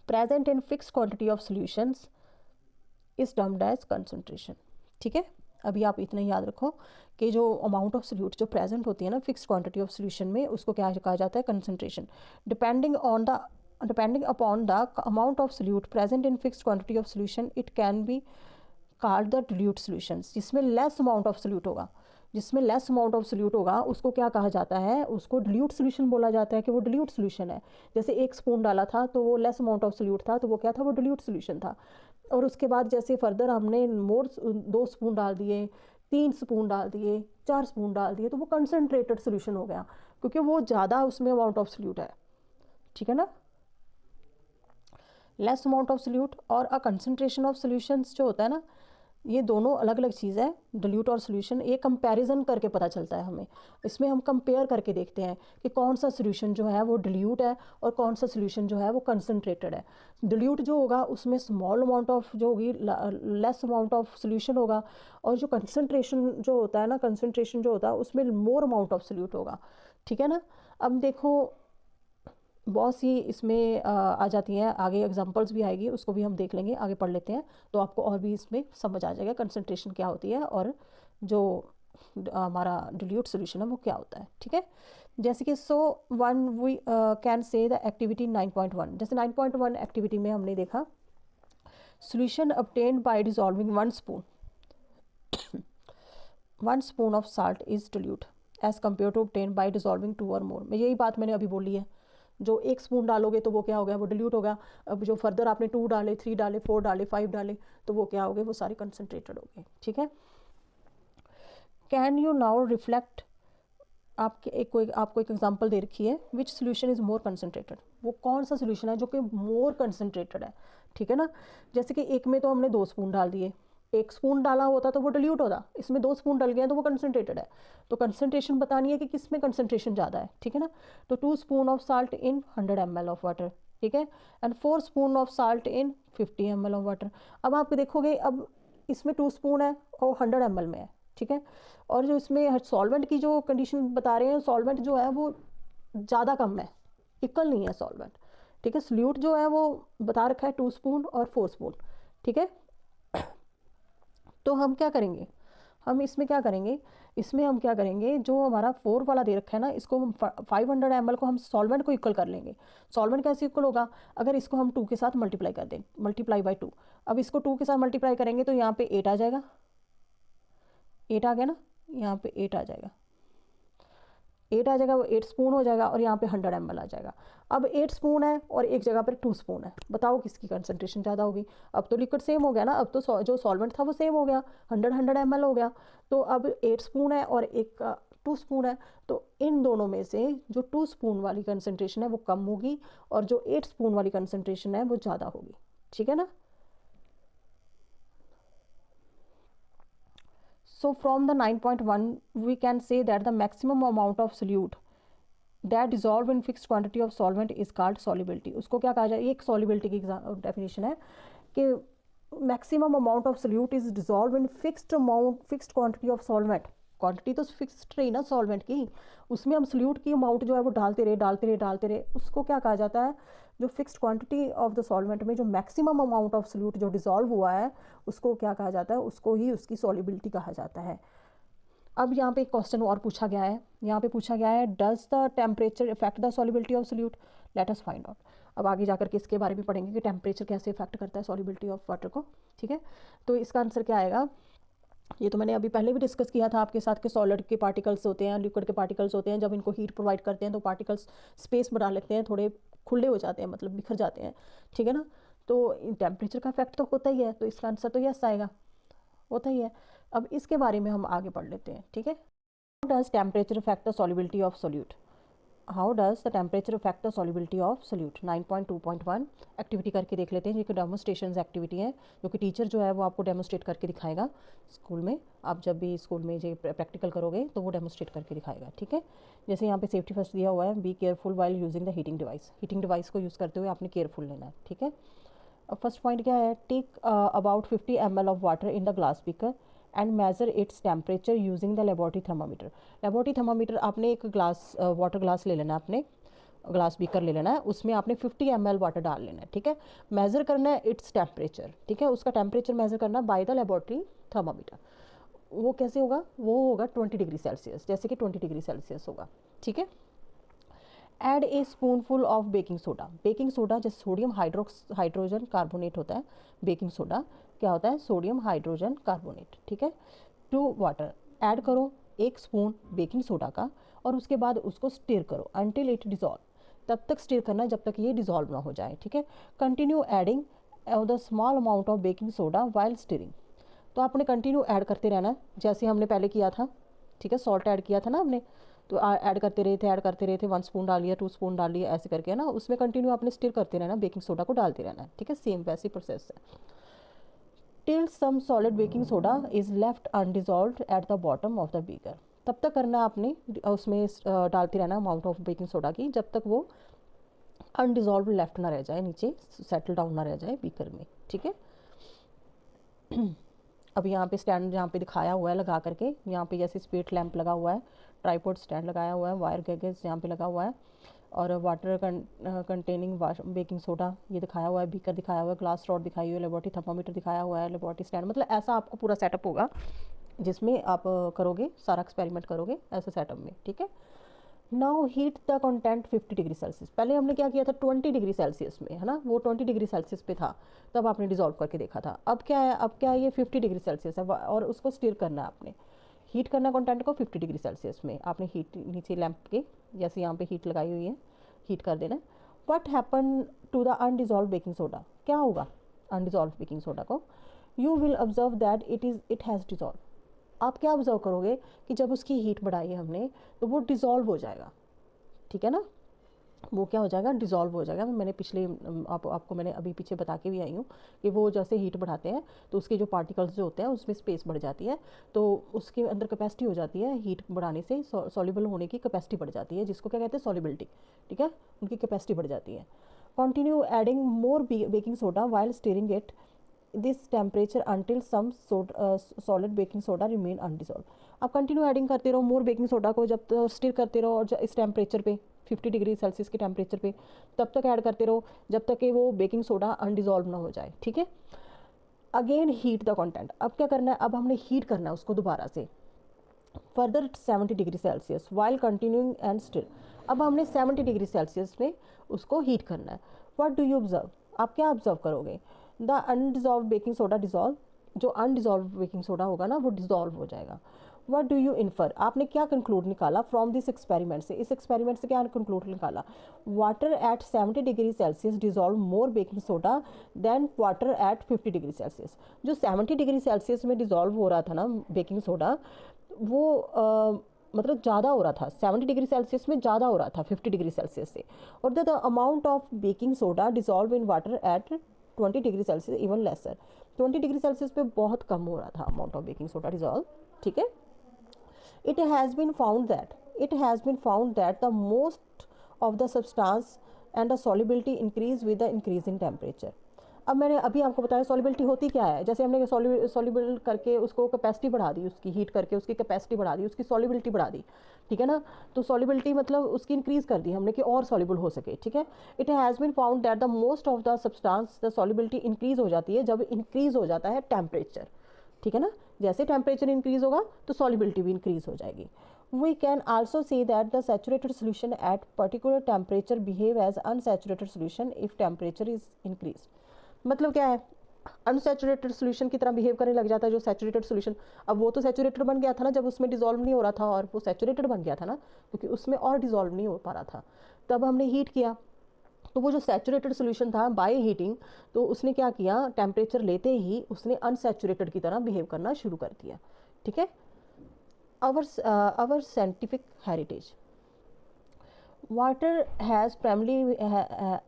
present in fix quantity of solutions is termed as concentration, ठीक है। अभी आप इतना याद रखो कि जो अमाउंट ऑफ सोल्यूट जो प्रेजेंट होती है ना फिक्स क्वांटिटी ऑफ सोल्यूशन में, उसको क्या कहा जाता है, concentration. Depending upon the amount of solute present in fixed quantity of solution, it can be called the dilute solutions। जिसमें लेस अमाउंट ऑफ सोल्यूट होगा, जिसमें लेस अमाउंट ऑफ सोल्यूट होगा उसको क्या कहा जाता है, उसको डिल्यूट सोल्यूशन बोला जाता है कि वो डिल्यूट सोल्यूशन है। जैसे 1 स्पून डाला था तो वो लेस अमाउंट ऑफ सोल्यूट था, तो वो क्या था, वो डिल्यूट सोल्यूशन था। और उसके बाद जैसे फर्दर हमने मोर 2 स्पून डाल दिए, 3 स्पून डाल दिए, 4 स्पून डाल दिए, तो वो कंसनट्रेटेड सोल्यूशन हो गया, क्योंकि वो ज़्यादा उसमें अमाउंट ऑफ सोल्यूट है, ठीक है ना। लेस अमाउंट ऑफ सोल्यूट और अ कंसंट्रेशन ऑफ सोल्यूशंस जो होता है ना, ये दोनों अलग अलग चीज़ है। डिल्यूट और सोल्यूशन ये कंपैरिजन करके पता चलता है हमें, इसमें हम कंपेयर करके देखते हैं कि कौन सा सोल्यूशन जो है वो डिल्यूट है और कौन सा सोल्यूशन जो है वो कंसंट्रेटेड है। डिल्यूट जो होगा उसमें स्मॉल अमाउंट ऑफ जो होगी, लेस अमाउंट ऑफ सोल्यूशन होगा, और जो कंसंट्रेशन जो होता है ना, कंसंट्रेशन जो होता है उसमें मोर अमाउंट ऑफ सोल्यूट होगा, ठीक है ना। अब देखो बहुत सी इसमें आ जाती हैं, आगे एग्जांपल्स भी आएगी, उसको भी हम देख लेंगे, आगे पढ़ लेते हैं तो आपको और भी इसमें समझ आ जाएगा कंसंट्रेशन क्या होती है और जो हमारा डिल्यूट सोल्यूशन है वो क्या होता है, ठीक है। जैसे कि one we can say the activity 9.1, जैसे 9.1 एक्टिविटी में हमने देखा solution obtained by dissolving 1 spoon of salt is dilute as compared to obtained by dissolving 2 or more। मैं यही बात मैंने अभी बोली है, जो 1 स्पून डालोगे तो वो क्या हो गया, वो डिल्यूट हो गया। अब जो फर्दर आपने 2 डाले, 3 डाले, 4 डाले, 5 डाले, तो वो क्या हो गए, वो सारे कंसनट्रेटेड हो गए, ठीक है। कैन यू नाउ रिफ्लेक्ट, आपको एक एग्जांपल दे रखी है, विच सोल्यूशन इज मोर कंसनट्रेटेड, वो कौन सा सोल्यूशन है जो कि मोर कंसनट्रेटेड है, ठीक है ना। जैसे कि एक में तो हमने 2 स्पून डाल दिए, 1 स्पून डाला होता तो वो डिल्यूट होता, इसमें 2 स्पून डल गए तो वो कंसनट्रेटेड है। तो कंसनट्रेशन बतानी है कि किस में कंसनट्रेशन ज़्यादा है, ठीक है ना। तो 2 spoon of salt in 100 ml of water, ठीक है, and 4 spoon of salt in 50 ml of water. अब आप देखोगे, अब इसमें 2 स्पून है और 100 ml में है, ठीक है। और जो इसमें सॉल्वेंट की जो कंडीशन बता रहे हैं, सॉल्वेंट जो है वो ज़्यादा कम है, इक्वल नहीं है सॉल्वेंट, ठीक है। सोल्यूट जो है वो बता रखा है 2 स्पून और 4 स्पून, ठीक है। तो हम क्या करेंगे, हम इसमें क्या करेंगे, इसमें हम क्या करेंगे, जो हमारा 4 वाला दे रखा है ना, इसको हम 500 ml को हम सॉल्वेंट को इक्वल कर लेंगे। सॉल्वेंट कैसे इक्वल होगा, अगर इसको हम 2 के साथ मल्टीप्लाई कर दें, मल्टीप्लाई बाई 2। अब इसको 2 के साथ मल्टीप्लाई करेंगे तो यहाँ पे 8 आ जाएगा, 8 आ गया ना, यहाँ पे 8 आ जाएगा, 8 आ जाएगा, वो 8 स्पून हो जाएगा, और यहाँ पे 100 ml आ जाएगा। अब 8 स्पून है और एक जगह पर 2 स्पून है, बताओ किसकी कंसनट्रेशन ज़्यादा होगी। अब तो लिक्विड सेम हो गया ना, अब तो जो सॉल्वेंट था वो सेम हो गया, 100 ml हो गया। तो अब 8 स्पून है और एक 2 स्पून है, तो इन दोनों में से जो 2 स्पून वाली कंसनट्रेशन है वो कम होगी, और जो 8 स्पून वाली कंसनट्रेशन है वो ज़्यादा होगी, ठीक है ना। So from the 9.1 we can say that the maximum amount of solute that dissolve in fixed quantity of solvent is called solubility। उसको क्या कहा जाए, एक solubility की डेफिनेशन है कि maximum amount of solute is dissolved in fixed quantity of solvent। Quantity तो fixed रही ना सॉल्वेंट की, उसमें हम सोल्यूट की अमाउंट जो है वो डालते रहे, उसको क्या कहा जाता है, जो fixed quantity of the solvent में जो मैक्सिमम अमाउंट ऑफ सोल्यूट जो डिसॉल्व हुआ है उसको क्या कहा जाता है, उसको ही उसकी सॉल्युबिलिटी कहा जाता है। अब यहाँ पे एक क्वेश्चन और पूछा गया है, यहाँ पे पूछा गया है does the temperature effect the solubility of solute, let us find out. अब आगे जाकर के इसके बारे में पढ़ेंगे कि टेम्परेचर कैसे इफेक्ट करता है सॉल्युबिलिटी ऑफ वाटर को, ठीक है। तो इसका आंसर क्या आएगा, ये तो मैंने अभी पहले भी डिस्कस किया था आपके साथ कि सॉलिड के पार्टिकल्स होते हैं, लिक्विड के पार्टिकल्स होते हैं, जब इनको हीट प्रोवाइड करते हैं तो पार्टिकल्स स्पेस बना लेते हैं, थोड़े खुले हो जाते हैं, मतलब बिखर जाते हैं, ठीक है ना। तो टेम्परेचर का इफेक्ट तो होता ही है, तो इसका आंसर तो यस आएगा, होता ही है। अब इसके बारे में हम आगे पढ़ लेते हैं, ठीक है। How does temperature effect the solubility of solute, how does the temperature effect the solubility of solute. 9.2.1 activity करके देख लेते हैं, ये डेमोस्ट्रेशन एक्टिविटी है जो कि टीचर जो है वो आपको डेमोस्ट्रेट करके दिखाएगा स्कूल में। आप जब भी स्कूल में ये प्रैक्टिकल करोगे तो वो डेमोस्ट्रेट करके दिखाएगा, ठीक है। जैसे यहाँ पे सेफ्टी फर्स्ट दिया हुआ है, be careful while using the heating device, heating device को यूज़ करते हुए आपने केयरफुल लेना है, ठीक है। अब फर्स्ट पॉइंट क्या है, take about 50 ml of water in the glass beaker and measure its temperature using the laboratory thermometer. Laboratory thermometer आपने एक ग्लास वाटर ग्लास ले लेना, आपने ग्लास बीकर ले लेना है, उसमें आपने 50 ml वाटर डाल लेना है, ठीक है। मेज़र करना है इट्स टेम्परेचर, ठीक है, उसका टेम्परेचर मेज़र करना है बाय द लेबोरेटरी थर्मामीटर। वो कैसे होगा, वो होगा 20 डिग्री सेल्सियस, जैसे कि 20 डिग्री सेल्सियस होगा, ठीक है। Add a spoonful of baking soda, baking soda जैसे सोडियम हाइड्रोजन कार्बोनेट होता है, बेकिंग सोडा क्या होता है, सोडियम हाइड्रोजन कार्बोनेट, ठीक है, टू वाटर। ऐड करो 1 स्पून बेकिंग सोडा का, और उसके बाद उसको स्टिर करो अंटिल इट डिजॉल्व, तब तक स्टिर करना है जब तक ये डिजॉल्व ना हो जाए, ठीक है। Continue adding the small amount of baking soda while stirring, तो आपने कंटिन्यू ऐड करते रहना है जैसे हमने पहले किया था, ठीक है। सॉल्ट ऐड किया था ना हमने, तो ऐड करते रहे थे 1 स्पून डाल लिया, 2 स्पून डाल लिया, ऐसे करके है ना, उसमें कंटिन्यू आपने स्टिर करते रहना, बेकिंग सोडा को डालते रहना है, ठीक है, सेम वैसी प्रोसेस है। Till some solid baking soda is left undissolved at the bottom of the beaker, तब तक करना है आपने उसमें डालते रहना अमाउंट ऑफ बेकिंग सोडा की जब तक वो अनडिजॉल्व लेफ्ट ना रह जाए, नीचे सेटल डाउन ना रह जाए बीकर में, ठीक है। अब यहाँ पे स्टैंड जहाँ पे दिखाया हुआ है लगा करके, यहाँ पे जैसे स्पीड लैंप लगा हुआ है, ट्राइपॉड स्टैंड लगाया हुआ है, वायर गैगेज यहाँ पे लगा हुआ है, और वाटर कंटेनिंग बेकिंग सोडा ये दिखाया हुआ है, बीकर दिखाया हुआ है, ग्लास रॉड दिखाई हुई है, लेबोरेटरी थर्मामीटर दिखाया हुआ है, लेबोरेटरी स्टैंड, मतलब ऐसा आपको पूरा सेटअप होगा जिसमें आप करोगे सारा एक्सपेरिमेंट करोगे ऐसे सेटअप में, ठीक है। Now heat the content 50 degree Celsius, पहले हमने क्या किया था 20 डिग्री सेल्सियस में, है ना, वो 20 डिग्री सेल्सियस पे था, तब आपने डिजॉल्व करके देखा था। अब क्या है, अब क्या है, ये 50 डिग्री सेल्सियस है, और उसको स्टिर करना है आपने, हीट करना कंटेंट को 50 डिग्री सेल्सियस में, आपने हीट नीचे लैंप के जैसे यहाँ पे हीट लगाई हुई है, हीट कर देना। What happen to the undissolve baking soda, क्या होगा अनडिजॉल्व बेकिंग सोडा को, you will observe that it has dissolve, आप क्या ऑब्जर्व करोगे कि जब उसकी हीट बढ़ाई है हमने तो वो डिज़ोल्व हो जाएगा, ठीक है ना, वो क्या हो जाएगा, डिज़ोल्व हो जाएगा। मैंने पिछले आपको मैंने अभी पीछे बता के भी आई हूँ कि वो जैसे हीट बढ़ाते हैं तो उसके जो पार्टिकल्स जो होते हैं उसमें स्पेस बढ़ जाती है, तो उसके अंदर कैपेसिटी हो जाती है, हीट बढ़ाने से सॉल्युबल होने की कैपेसिटी बढ़ जाती है, जिसको क्या कहते हैं सॉल्युबिलिटी, ठीक है, उनकी कैपेसिटी बढ़ जाती है। Continue adding more baking soda while stirring it this temperature until some solid baking soda remain undissolve, आप कंटिन्यू एडिंग करते रहो मोर बेकिंग सोडा को, जब तक स्टिर करते रहो, और इस टेम्परेचर पे 50 डिग्री सेल्सियस के टेम्परेचर पे तब तक ऐड करते रहो जब तक कि वो बेकिंग सोडा अनडिजॉल्व ना हो जाए, ठीक है। Again heat the content. अब क्या करना है, अब हमने हीट करना है उसको दोबारा से further 70 degree Celsius while continuing and still. अब हमने 70 डिग्री सेल्सियस में उसको हीट करना है। व्हाट डू यू ऑब्जर्व, आप क्या ऑब्जर्व करोगे, the undissolve baking soda dissolve, जो अनडिजॉल्व बेकिंग सोडा होगा ना वो डिजॉल्व हो जाएगा। व्हाट डू यू इन्फर, आपने क्या कंक्लूड निकाला फ्रॉम दिस एक्सपेरिमेंट से, इस एक्सपेरिमेंट से क्या कंक्लूड निकाला, water at 70 degree Celsius dissolve more baking soda than water at 50 degree Celsius. जो 70 डिग्री सेल्सियस में डिजॉल्व हो रहा था ना बेकिंग सोडा, वो मतलब ज़्यादा हो रहा था 70 डिग्री सेल्सियस में, ज़्यादा हो रहा था 50 डिग्री सेल्सियस से। और the amount of baking soda dissolve in water at 20 degree Celsius even laser. 20 degree Celsius पे बहुत कम हो रहा था amount of baking soda dissolve. ठीक है, it has been found that the most of the substance and the solubility increase with the increase in temperature। अब मैंने अभी आपको बताया सॉल्युबिलिटी होती क्या है, जैसे हमने सॉल्युबल करके उसको कैपेसिटी बढ़ा दी, उसकी हीट करके उसकी कैपेसिटी बढ़ा दी, उसकी सॉल्युबिलिटी बढ़ा दी, ठीक है ना। तो सॉल्युबिलिटी मतलब उसकी इंक्रीज़ कर दी हमने कि और सॉल्युबल हो सके, ठीक है। It has been found that the most of the substance the solubility increase हो जाती है जब इंक्रीज हो जाता है टेम्परेचर, ठीक है ना। जैसे टेम्परेचर इंक्रीज होगा तो सॉल्युबिलिटी भी इंक्रीज हो जाएगी। We can also see that the saturated solution at particular temperature behave as unsaturated solution if temperature is increase. मतलब क्या है, अनसैचुरेटेड सोल्यूशन की तरह बिहेव करने लग जाता है जो सैचुरेटेड सोल्यूशन। अब वो तो सैचुरेटेड बन गया था ना जब उसमें डिजॉल्व नहीं हो रहा था, और वो सैचुरेटेड बन गया था ना क्योंकि उसमें और डिजॉल्व नहीं हो पा रहा था। तब हमने हीट किया तो वो जो सैचुरेटेड सोल्यूशन था बाय हीटिंग, तो उसने क्या किया, टेम्परेचर लेते ही उसने अनसैचुरेटेड की तरह बिहेव करना शुरू कर दिया, ठीक है। Our scientific heritage, water has primarily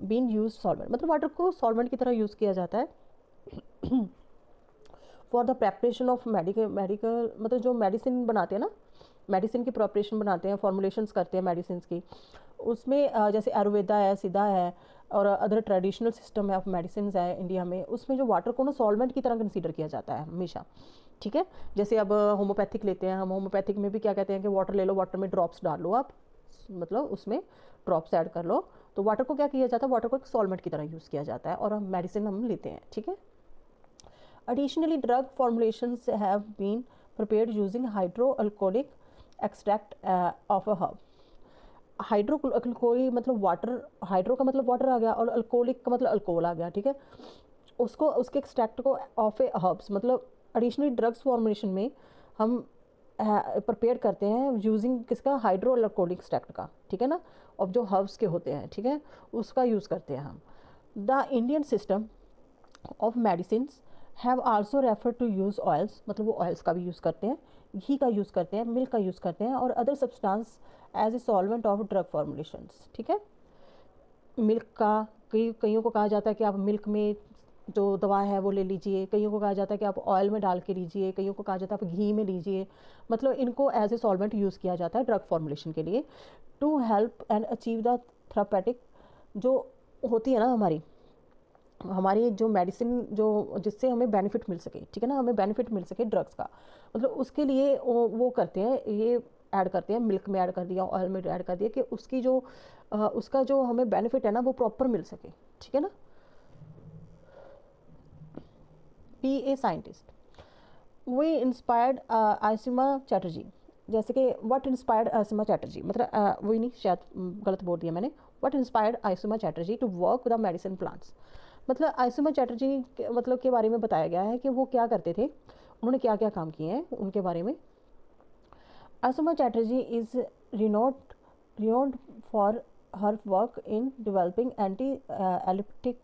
been use solvent, मतलब वाटर को सॉल्वेंट की तरह यूज़ किया जाता है for the preparation of medical मतलब जो मेडिसिन बनाते हैं ना, मेडिसिन की प्रिपरेशन बनाते हैं, फॉर्मुलेशंस करते हैं मेडिसिन की, उसमें जैसे आयुर्वेदा है, सिद्धा है और अदर ट्रेडिशनल सिस्टम है ऑफ मेडिसिन है इंडिया में, उसमें जो वाटर को ना सॉल्वेंट की तरह कंसीडर किया जाता है हमेशा, ठीक है। जैसे अब होम्योपैथिक लेते हैं हम, होम्योपैथिक में भी क्या कहते हैं कि वाटर ले लो, वाटर में ड्रॉप्स डाल लो आप, मतलब उसमें ड्रॉप्स ऐड कर लो, तो वाटर को क्या किया जाता है, वाटर को एक सॉल्वेंट की तरह यूज़ किया जाता है और हम मेडिसिन हम लेते हैं, ठीक है। Additionally, drug formulations have been prepared using hydroalcoholic extract of a herb। हाइड्रोअल्कोहलिक मतलब वाटर, हाइड्रो का मतलब वाटर आ गया और अल्कोहलिक का मतलब अल्कोहल आ गया, ठीक है। उसको उसके एक्सट्रैक्ट को ऑफ ए हर्ब्स, मतलब एडिशनली ड्रग्स फॉर्मुलेशन में हम प्रिपेयर करते हैं यूजिंग किसका, हाइड्रोअल्कोहलिक एक्सट्रैक्ट का, ठीक है ना, और जो हर्ब्स के होते हैं, ठीक है, उसका यूज़ करते हैं हम। The Indian system of medicine have also refer to use oils, मतलब वो ऑयल्स का भी यूज़ करते हैं, घी का यूज़ करते हैं, मिल्क का यूज़ करते हैं और other substance as a solvent of drug formulations, ठीक है। मिल्क का कईयों को कहा जाता है कि आप मिल्क में जो दवा है वो ले लीजिए, कईयों को कहा जाता है कि आप ऑयल में डाल के लीजिए, कईयों को कहा जाता है आप घी में लीजिए, मतलब इनको एज ए सॉल्वेंट यूज़ किया जाता है ड्रग फॉर्मुलेशन के लिए to help and achieve the therapeutic जो होती है ना हमारी जो मेडिसिन जो जिससे हमें बेनिफिट मिल सके, ठीक है ना, हमें बेनिफिट मिल सके ड्रग्स का, मतलब उसके लिए वो करते हैं, ये ऐड करते हैं, मिल्क में ऐड कर दिया, ऑयल में ऐड कर दिया कि उसकी जो उसका जो हमें बेनिफिट है ना वो प्रॉपर मिल सके, ठीक है ना। Be a scientist, we inspired Asima Chatterjee, जैसे कि व्हाट इंस्पायर्ड आसिमा चैटर्जी, मतलब वही नहीं, शायद गलत बोल दिया मैंने, what inspired Asima Chatterjee to work with the medicine plants. मतलब आसिमा चैटर्जी मतलब के बारे में बताया गया है कि वो क्या करते थे, उन्होंने क्या क्या काम किए हैं उनके बारे में। Asima Chatterjee is renowned for her work in developing anti elliptic,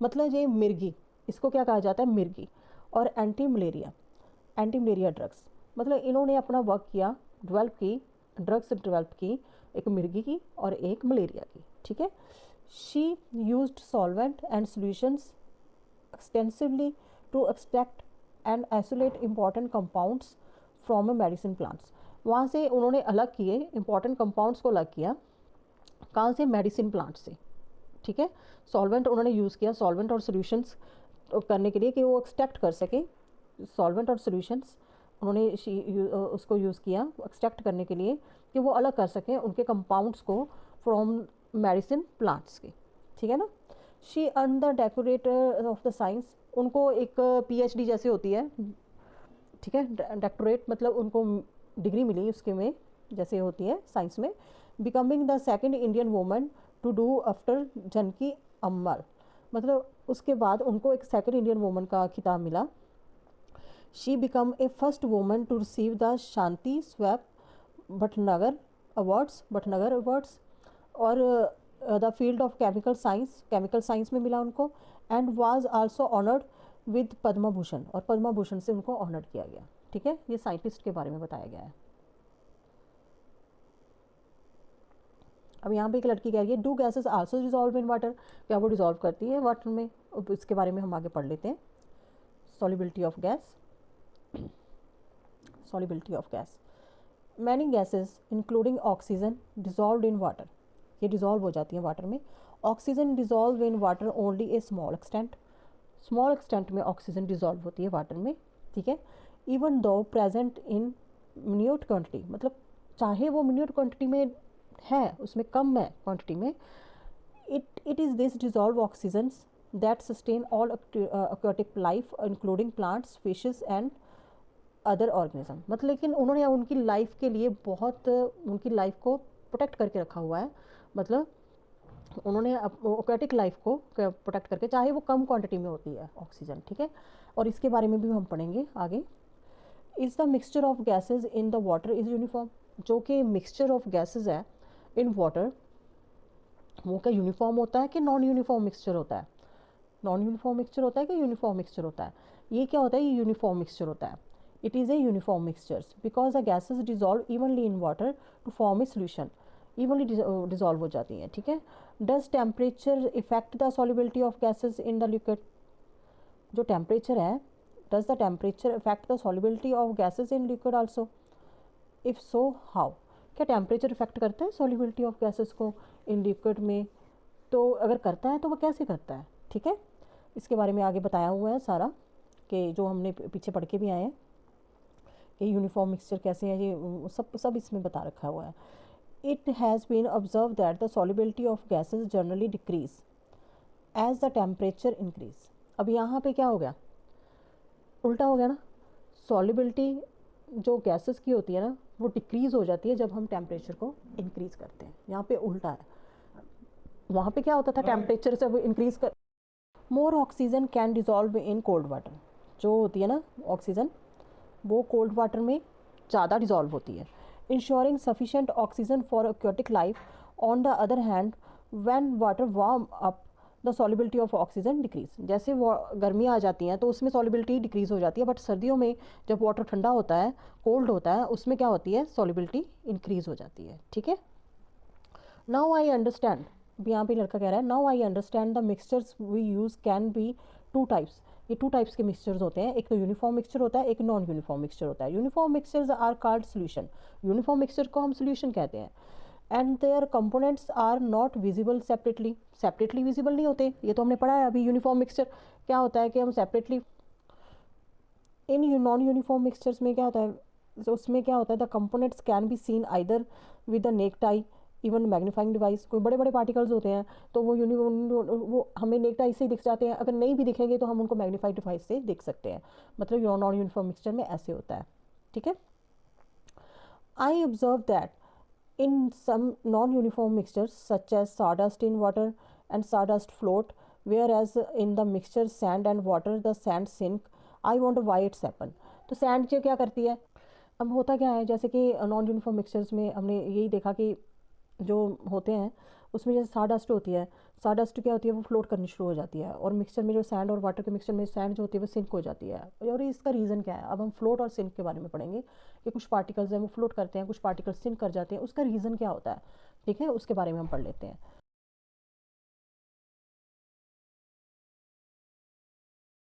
मतलब ये मिर्गी, इसको क्या कहा जाता है, मिर्गी, और एंटी मलेरिया ड्रग्स, मतलब इन्होंने अपना वर्क किया, डेवलप की ड्रग्स डेवलप की, एक मिर्गी की और एक मलेरिया की, ठीक है। She used solvent and solutions extensively to extract and isolate important compounds from a medicine plants। वहाँ से उन्होंने अलग किए important compounds को अलग किया, कहाँ से, मेडिसिन प्लांट से, ठीक है। सॉल्वेंट उन्होंने यूज़ किया, सॉल्वेंट और सॉल्यूशंस करने के लिए कि वो एक्सट्रैक्ट कर सके, सॉल्वेंट और सॉल्यूशंस उन्होंने उसको यूज़ किया एक्सट्रैक्ट करने के लिए कि वो अलग कर सकें उनके कंपाउंड्स को फ्रॉम मेडिसिन प्लांट्स के, ठीक है ना। She earn the decorator of the science, उनको एक PhD जैसे होती है, ठीक है, डॉक्टरेट मतलब उनको डिग्री मिली उसके में जैसे होती है साइंस में। Becoming the second Indian woman to do after Janaki Ammal, मतलब उसके बाद उनको एक सेकंड इंडियन वुमन का खिताब मिला। She become a first woman to receive the Shanti Swarup Bhatnagar awards, और the field of chemical science में मिला उनको। And was also honoured with Padma Bhushan, और पद्मा भूषण से उनको ऑनर्ड किया गया। ठीक है, ये साइंटिस्ट के बारे में बताया गया है। अब यहाँ पे एक लड़की कह रही है do gases also dissolve in water, क्या वो डिजॉल्व करती है वाटर में? इसके बारे में हम आगे पढ़ लेते हैं। Solubility of gas, many gases including oxygen dissolve in water, ये डिजॉल्व हो जाती है वाटर में। Oxygen dissolve in water only A small extent में ऑक्सीजन डिजॉल्व होती है वाटर में। ठीक है, even though present in minute quantity, मतलब चाहे वो मिन्यूट क्वांटिटी में है, उसमें कम है क्वांटिटी में, it is this dissolve oxygens that sustain all aquatic life including plants fishes and other organism. मतलब लेकिन उन्होंने उनकी लाइफ के लिए बहुत उनकी लाइफ को प्रोटेक्ट करके रखा हुआ है, मतलब उन्होंने एक्वेटिक लाइफ को प्रोटेक्ट करके, चाहे वो कम क्वांटिटी में होती है ऑक्सीजन। ठीक है, और इसके बारे में भी हम पढ़ेंगे आगे। Is the mixture of gases in the water is uniform, जो कि मिक्सचर ऑफ गैसेज है इन वाटर, वो क्या यूनिफॉर्म होता है कि नॉन यूनिफॉर्म मिक्सचर होता है? नॉन यूनिफॉर्म मिक्सचर होता है कि यूनिफॉर्म मिक्सचर होता है? ये क्या होता है? ये यूनिफॉर्म मिक्सचर होता है। It is a uniform mixtures because the gases dissolve evenly in water to form a solution, evenly dissolve हो जाती हैं। ठीक है, does temperature effect the solubility of gases in the liquid, जो टेम्परेचर है, does the temperature effect the solubility of gases in liquid also? If so how, क्या temperature effect करता है सॉल्युबिलिटी ऑफ गैसेज को इन लिक्विड में? तो अगर करता है तो वह कैसे करता है? ठीक है, इसके बारे में आगे बताया हुआ है सारा, कि जो हमने पीछे पढ़ के भी आए हैं कि यूनिफॉर्म मिक्सचर कैसे है, ये सब इसमें बता रखा हुआ है। It has been observe that the solubility of gases generally decrease as the temperature increase. अब यहाँ पे क्या हो गया? उल्टा हो गया ना, सॉल्युबिलिटी जो गैसेस की होती है ना, वो डिक्रीज़ हो जाती है जब हम टेम्परेचर को इंक्रीज़ करते हैं। यहाँ पे उल्टा है, वहाँ पे क्या होता था, टेम्परेचर से इंक्रीज़ कर। मोर oxygen can dissolve in cold water, जो होती है ना ऑक्सीजन, वो कोल्ड वाटर में ज़्यादा डिजॉल्व होती है। Ensuring sufficient oxygen for aquatic life. On the other hand when water warm up the solubility of oxygen decrease, जैसे वो गर्मी आ जाती हैं तो उसमें सॉल्युबिलिटी डिक्रीज हो जाती है, बट सर्दियों में जब वाटर ठंडा होता है, कोल्ड होता है, उसमें क्या होती है, सॉल्युबिलिटी इंक्रीज हो जाती है। ठीक है, नाउ आई अंडरस्टैंड, यहाँ पे लड़का कह रहा है now I understand the mixtures we use can be two types, ये टू टाइप्स के मिक्सचर्स होते हैं, एक तो यूनिफॉर्म मिक्सचर होता है, एक नॉन यूनिफॉर्म मिक्सचर होता है। Uniform mixtures are called solution, uniform mixture को हम सोल्यूशन कहते हैं। And their components are not visible separately visible नहीं होते, ये तो हमने पढ़ा है अभी। यूनिफॉर्म मिक्सचर क्या होता है कि हम separately, in non uniform mixtures में क्या होता है, तो उसमें क्या होता है, the components can be seen either with the necked I even magnifying device. कोई बड़े बड़े पार्टिकल्स होते हैं तो वो हमें नेक्ड आई से दिख जाते हैं, अगर नहीं भी दिखेंगे तो हम उनको मैग्नीफाइड डिवाइस से देख सकते हैं। मतलब नॉन यूनिफॉर्म मिक्सचर में ऐसे होता है। ठीक है, I observe that in some non-uniform mixtures such as sawdust in water and sawdust float, whereas in the mixture sand and water the sand sink. I wonder why it's happen. तो sand जो क्या करती है, अब होता क्या है, जैसे कि नॉन यूनिफॉर्म मिक्सचर्स में हमने यही देखा कि जो होते हैं उसमें जैसे साडस्ट होती है, साडस्ट क्या होती है, वो फ्लोट करनी शुरू हो जाती है, और मिक्सचर में जो सैंड और वाटर के मिक्सचर में सैंड जो होती है वो सिंक हो जाती है। और इसका रीज़न क्या है, अब हम फ्लोट और सिंक के बारे में पढ़ेंगे कि कुछ पार्टिकल्स हैं वो फ्लोट करते हैं, कुछ पार्टिकल्स सिंक कर जाते हैं, उसका रीज़न क्या होता है। ठीक है, उसके बारे में हम पढ़ लेते हैं।